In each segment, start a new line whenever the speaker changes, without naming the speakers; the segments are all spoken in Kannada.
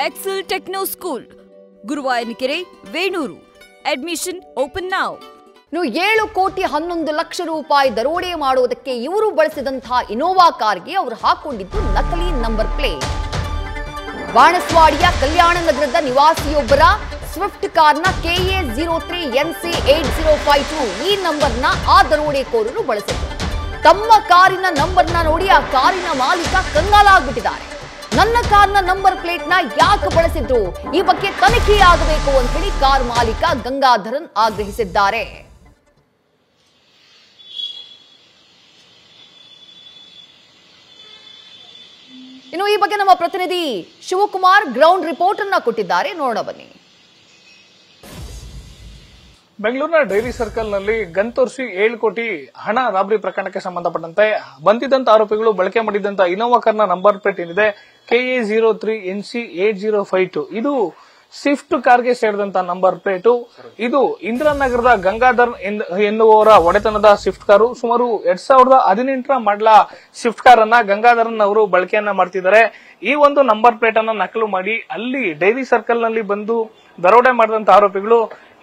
Excel Techno School, Guruvayanakere, Venur. Admission open now.
7 ಕೋಟಿ 11 ಲಕ್ಷ ರೂಪಾಯಿ ದರೋಡೆ ಮಾಡುವುದಕ್ಕೆ ಇವರು ಬಳಸಿದಂತಹ ಇನೋವಾ ಕಾರ್ಗೆ ಅವರು ಹಾಕೊಂಡಿದ್ದು ನಕಲಿ ನಂಬರ್ ಪ್ಲೇಟ್. ಬಾಣಸ್ವಾಡಿಯ ಕಲ್ಯಾಣ ನಗರದ ನಿವಾಸಿಯೊಬ್ಬರ ಸ್ವಿಫ್ಟ್ ಕಾರ್ನ KA03NC8052 ಈ ನಂಬರ್ನ ಆ ದರೋಡೆಕೋರರು ಬಳಸಿದ್ರು. ತಮ್ಮ ಕಾರಿನ ನಂಬರ್ನ ನೋಡಿ ಆ ಕಾರಿನ ಮಾಲೀಕ ಕಂಗಾಲಾಗ್ಬಿಟ್ಟಿದ್ದಾರೆ. ನನ್ನ ಕಾರ್ನ ನಂಬರ್ ಪ್ಲೇಟ್ನ ಯಾಕೆ ಬಳಸಿದ್ರು, ಈ ಬಗ್ಗೆ ತನಿಖೆಯಾಗಬೇಕು ಅಂತ ಹೇಳಿ ಕಾರ್ ಮಾಲೀಕ ಗಂಗಾಧರನ್ ಆಗ್ರಹಿಸಿದ್ದಾರೆ. ಇನ್ನು ಈ ಬಗ್ಗೆ ನಮ್ಮ ಪ್ರತಿನಿಧಿ ಶಿವಕುಮಾರ್ ಗ್ರೌಂಡ್ ರಿಪೋರ್ಟ್ ಅನ್ನ ಕೊಟ್ಟಿದ್ದಾರೆ, ನೋಡೋಣ ಬನ್ನಿ.
ಬೆಂಗಳೂರಿನ ಡೈರಿ ಸರ್ಕಲ್ ನಲ್ಲಿ ಗನ್ ತೋರಿಸಿ 7 ಕೋಟಿ ಹಣ ರಾಬರಿ ಪ್ರಕರಣಕ್ಕೆ ಸಂಬಂಧಪಟ್ಟಂತೆ ಬಂದಿದ್ದಂತ ಆರೋಪಿಗಳು ಬಳಕೆ ಮಾಡಿದಂತ ಇನೋವಾ ಕಾರ್ನ ನಂಬರ್ ಪ್ಲೇಟ್ ಏನಿದೆ KA03NC8052 ಇದು ಸ್ವಿಫ್ಟ್ ಕಾರ್ಗೆ ಸೇರಿದಂತ ನಂಬರ್ ಪ್ಲೇಟು. ಇದು ಇಂದಿರಾನಗರದ ಗಂಗಾಧರ್ ಎನ್ನುವವರ ಒಡೆತನದ ಸ್ವಿಫ್ಟ್ ಕಾರು. ಸುಮಾರು 2018ರ ಮಾಡಲ ಸ್ವಿಫ್ಟ್ ಕಾರ್ ಅನ್ನ ಗಂಗಾಧರನ್ ಅವರು ಬಳಕೆಯನ್ನ ಮಾಡ್ತಿದ್ದಾರೆ. ಈ ಒಂದು ನಂಬರ್ ಪ್ಲೇಟ್ ಅನ್ನ ನಕಲು ಮಾಡಿ ಅಲ್ಲಿ ಡೈರಿ ಸರ್ಕಲ್ ನಲ್ಲಿ ಬಂದು ದರೋಡೆ ಮಾಡಿದಂತ ಆರೋಪಿಗಳು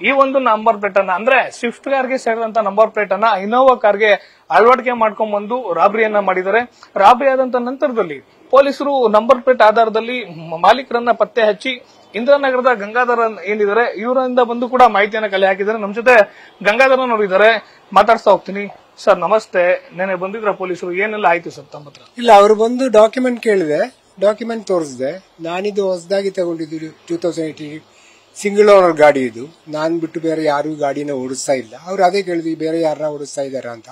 ಈ ಒಂದು ನಂಬರ್ ಪ್ಲೇಟ್ ಅನ್ನ ಅಂದ್ರೆ ಸ್ವಿಫ್ಟ್ ಕಾರ್ಗೆ ಸೇರಿದಂತ ನಂಬರ್ ಪ್ಲೇಟ್ ಅನ್ನ ಇನೋವಾ ಕಾರ್ಗೆ ಅಳವಡಿಕೆ ಮಾಡ್ಕೊಂಡ್ ಬಂದು ರಾಬರಿಯನ್ನ ಮಾಡಿದ್ದಾರೆ. ರಾಬರಿ ಆದಂತ ನಂತರದಲ್ಲಿ ಪೊಲೀಸರು ನಂಬರ್ ಪ್ಲೇಟ್ ಆಧಾರದಲ್ಲಿ ಮಾಲೀಕರನ್ನ ಪತ್ತೆ ಹಚ್ಚಿ ಇಂದಿರಾನಗರದ ಗಂಗಾಧರನ್ ಏನಿದ್ದಾರೆ ಇವರಿಂದ ಬಂದು ಕೂಡ ಮಾಹಿತಿಯನ್ನ ಕಲೆ ಹಾಕಿದ್ದಾರೆ. ನಮ್ ಜೊತೆ ಗಂಗಾಧರನ್ ಅವರು ಇದ್ದಾರೆ, ಮಾತಾಡ್ತಾ ಹೋಗ್ತೀನಿ. ಸರ್ ನಮಸ್ತೆ, ನೆನೆ ಬಂದಿದ್ರ ಪೊಲೀಸರು, ಏನೆಲ್ಲ ಆಯ್ತು ಸರ್ ತಮ್ಮ ಹತ್ರ?
ಇಲ್ಲ, ಅವರು ಬಂದು ಡಾಕ್ಯುಮೆಂಟ್ ಕೇಳಿದೆ, ಡಾಕ್ಯುಮೆಂಟ್ ತೋರಿಸಿದೆ. ನಾನಿದು ಹೊಸದಾಗಿ ತಗೊಂಡಿದ್ದು 2018 ಸಿಂಗಲ್ ಓನರ್ ಗಾಡಿ. ಇದು ನಾನ್ ಬಿಟ್ಟು ಬೇರೆ ಯಾರು ಗಾಡಿನ ಓಡಿಸ್ತಾ ಇಲ್ಲ. ಅವ್ರು ಅದೇ ಕೇಳಿದ್ವಿ, ಬೇರೆ ಯಾರನ್ನ ಓಡಿಸ್ತಾ ಇದಾರ ಅಂತ.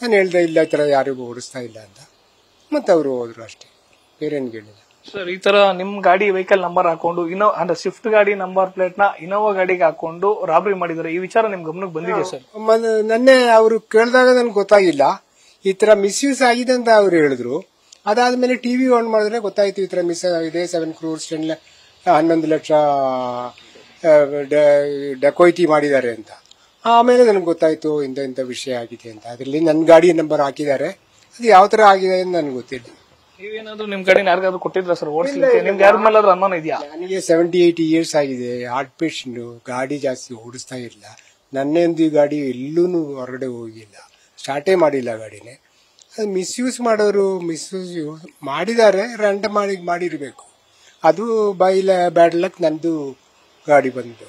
ನಾನು ಹೇಳ್ದೆ ಇಲ್ಲ, ಈ ತರ ಯಾರಿಗೂ ಓಡಿಸ್ತಾ ಇಲ್ಲ ಅಂತ. ಮತ್ತೆ ಅವರು ಹೋದ್ರು ಅಷ್ಟೇ, ಬೇರೆ ಏನ್ ಕೇಳಿಲ್ಲ.
ಸರ್ ಈ ತರ ನಿಮ್ ಗಾಡಿ ವೆಹಿಕಲ್ ನಂಬರ್ ಹಾಕೊಂಡು ಅಂದ್ರೆ ಸ್ವಿಫ್ಟ್ ಗಾಡಿ ನಂಬರ್ ಪ್ಲೇಟ್ ನ ಇನೋವಾ ಗಾಡಿಗೆ ಹಾಕೊಂಡು ರಾಬರಿ ಮಾಡಿದ್ದಾರೆ, ಈ ವಿಚಾರ ನಿಮ್ ಗಮನಕ್ಕೆ ಬಂದಿದೆ ಸರ್?
ನನ್ನೆ ಅವರು ಕೇಳಿದಾಗ ನನ್ಗೆ ಗೊತ್ತಾಗಿಲ್ಲ ಈ ತರ ಮಿಸ್ಯೂಸ್ ಆಗಿದೆ ಅಂತ ಅವ್ರು ಹೇಳಿದ್ರು. ಅದಾದ್ಮೇಲೆ ಟಿವಿ ಆನ್ ಮಾಡಿದ್ರೆ ಗೊತ್ತಾಯ್ತು ಈ ತರ ಮಿಸ್ ಆಗಿದೆ, 7 crores 11 ಲಕ್ಷ ಡಕೋಯ್ತಿ ಮಾಡಿದ್ದಾರೆ ಅಂತ. ಆಮೇಲೆ ನನಗೆ ಗೊತ್ತಾಯ್ತು ಇಂಥ ವಿಷಯ ಆಗಿದೆ ಅಂತ. ಅದರಲ್ಲಿ ನನ್ನ ಗಾಡಿ ನಂಬರ್ ಹಾಕಿದ್ದಾರೆ, ಅದು ಯಾವ ತರ ಆಗಿದೆ ಅಂತ ನನಗೆ ಗೊತ್ತಿಲ್ಲ.
ನೀವೇನಾದ್ರೂ ನಿಮ್ ಗಾಡಿನ ಯಾರಿಗಾದ್ರೂ ಕೊಟ್ಟಿದ್ರ ಸರ್ ಓಡಿಸ್ಲಿಕ್ಕೆ? ನಿಮ್ಗೆ ಯಾರ ಮೇಲೆ ಅನುಮಾನ ಇದೆಯಾ?
ನನಗೆ 78 years ಆಗಿದೆ, ಹಾರ್ಟ್ ಪೇಷಂಟ್, ಗಾಡಿ ಜಾಸ್ತಿ ಓಡಿಸ್ತಾ ಇಲ್ಲ. ನನ್ನೆಂದು ಈ ಗಾಡಿ ಎಲ್ಲೂ ಹೊರಗಡೆ ಹೋಗಿಲ್ಲ, ಸ್ಟಾರ್ಟೇ ಮಾಡಿಲ್ಲ ಗಾಡಿನೇ. ಅದು ಮಿಸ್ಯೂಸ್ ಮಾಡೋರು ಮಿಸ್ಯೂಸ್ ಮಾಡಿದ್ದಾರೆ, ರ್ಯಾಂಡಮ್ ಮಾಡಿರ್ಬೇಕು. ಅದು ಬೈ ಬ್ಯಾಡ್ ಲಕ್ ನಂದು ಗಾಡಿ ಬಂದು.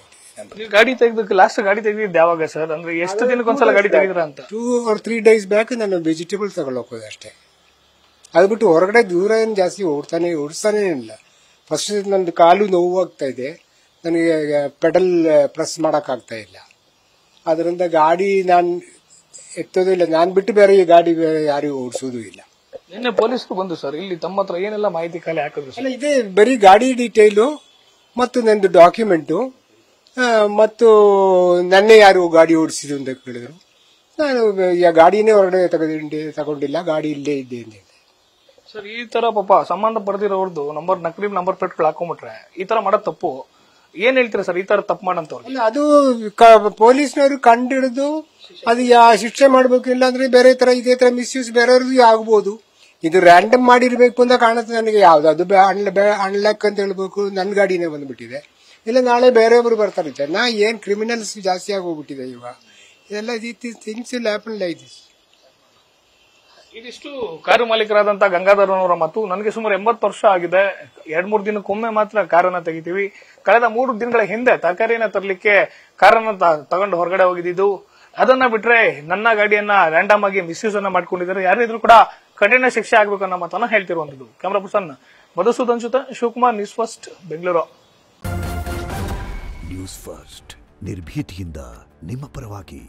ಗಾಡಿ ತೆಗೆದಕ್ಕೆ ಲಾಸ್ಟ್ ಗಾಡಿ ತೆಗೆದಿದ್ದು ಯಾವಾಗ ಸರ್? ಅಂದ್ರೆ ಎಷ್ಟು ದಿನಕ್ಕೊಂದ್ಸಲ ಗಾಡಿ ತೆಗೆದ್ರ ಅಂತ?
2 or 3 days ಬ್ಯಾಕ್ ನಾನು ವೆಜಿಟೇಬಲ್ ತಗೊಳ್ಳೋಕೋದೆ ಅಷ್ಟೇ. ಅದು ಬಿಟ್ಟು ಹೊರಗಡೆ ದೂರ ಏನು ಜಾಸ್ತಿ ಓಡಿಸ್ತಾನೆ ಇಲ್ಲ. ಫಸ್ಟ್ ನಂದು ಕಾಲು ನೋವು ಆಗ್ತಾ ಇದೆ, ನನಗೆ ಪೆಡಲ್ ಪ್ರೆಸ್ ಮಾಡಕ್ ಆಗ್ತಾ ಇಲ್ಲ. ಅದರಿಂದ ಗಾಡಿ ನಾನು ಎತ್ತೋದು ಇಲ್ಲ, ನಾನು ಬಿಟ್ಟು ಬೇರೆ ಈ ಗಾಡಿ ಬೇರೆ ಯಾರಿಗೂ ಓಡಿಸೋದು ಇಲ್ಲ.
ನಿನ್ನೆ ಪೊಲೀಸರು ಬಂದು ಸರ್ ಇಲ್ಲಿ ತಮ್ಮ ಹತ್ರ ಏನೆಲ್ಲ ಮಾಹಿತಿ ಕಲೆ ಹಾಕಿದ್ರು?
ಇದೇ ಬರೀ ಗಾಡಿ ಡೀಟೇಲು ಮತ್ತು ನಂದು ಡಾಕ್ಯುಮೆಂಟು ಮತ್ತು ನನ್ನೇ ಯಾರು ಗಾಡಿ ಓಡಿಸಿದ್ರು ಅಂತ ಕೇಳಿದ್ರು. ನಾನು ಗಾಡಿನೇ ಹೊರಗಡೆ ತಗೊಂಡಿಲ್ಲ, ಗಾಡಿ ಇಲ್ಲೇ ಇದ್ದೆ ಅಂತ.
ಸರ್ ಈ ತರ ಪಾಪ ಸಂಬಂಧ ಪಡೆದಿರೋರ್ದು ನಕಲಿ ನಂಬರ್ ಪ್ಲೇಟ್ಗಳು ಹಾಕೊಂಡ್ಬಿಟ್ರೆ ಈ ತರ ಮಾಡೋದು ತಪ್ಪು. ಏನ್ ಹೇಳ್ತೀರಾ ಸರ್ ಈ ತರ ತಪ್ಪು ಮಾಡಂತವ್ರು?
ಅದು ಪೊಲೀಸ್ನವರು ಕಂಡಿಡಿದು ಅದು ಶಿಕ್ಷೆ ಮಾಡ್ಬೇಕು. ಇಲ್ಲ ಅಂದ್ರೆ ಬೇರೆ ತರ ಇದೇ ತರ ಮಿಸ್ಯೂಸ್ ಬೇರೆಯವ್ರದ್ದು ಆಗ್ಬೋದು. ಇದು ರ್ಯಾಂಡಮ್ ಮಾಡಿರ್ಬೇಕು ಅಂತ ಕಾಣುತ್ತೆ ನನಗೆ. ಯಾವ್ದು ಅದು ಅನ್ಲಕ್ ಅಂತ ಹೇಳ್ಬೇಕು, ನನ್ನ ಗಾಡಿನೇ ಬಂದ್ಬಿಟ್ಟಿದೆ. ಇಲ್ಲ ನಾಳೆ ಬೇರೆಯವರು ಬರ್ತಾರೆ. ನಾ ಏನ್ ಕ್ರಿಮಿನಲ್ಸ್ ಜಾಸ್ತಿ ಆಗೋಗ್ಬಿಟ್ಟಿದೆ ಇವಾಗ. ಇದೆಲ್ಲ things will happen like this.
ಇದಿಷ್ಟು ಕಾರು ಮಾಲೀಕರಾದಂತಹ ಗಂಗಾಧರನ್ ಅವರ ಮತ್ತು ನನಗೆ ಸುಮಾರು 80 ವರ್ಷ ಆಗಿದೆ. 2-3 ದಿನಕ್ಕೊಮ್ಮೆ ಮಾತ್ರ ಕಾರನ್ನ ತೆಗಿತೀವಿ. ಕಳೆದ 3 ದಿನಗಳ ಹಿಂದೆ ತರಕಾರಿಯನ್ನ ತರಲಿಕ್ಕೆ ಕಾರನ್ನ ತಗೊಂಡು ಹೊರಗಡೆ ಹೋಗಿದ್ದು. ಅದನ್ನ ಬಿಟ್ರೆ ನನ್ನ ಗಾಡಿಯನ್ನ ರ್ಯಾಂಡಮ್ ಆಗಿ ಮಿಸ್ಯೂಸ್ ಅನ್ನ ಮಾಡ್ಕೊಂಡಿದ್ದಾರೆ. ಯಾರಿದ್ರು ಕೂಡ ಕಠಿಣ ಶಿಕ್ಷೆ ಆಗ್ಬೇಕು ಅನ್ನೋ ಮಾತನ್ನ ಹೇಳ್ತಿರುವಂತದ್ದು. ಕ್ಯಾಮರಾ ಪರ್ಸನ್ ಮಧುಸೂದನ್ ಜೊತೆ Shivakumar, news first Bengaluru.
News first ನಿರ್ಭೀತಿಯಿಂದ ನಿಮ್ಮ ಪರವಾಗಿ.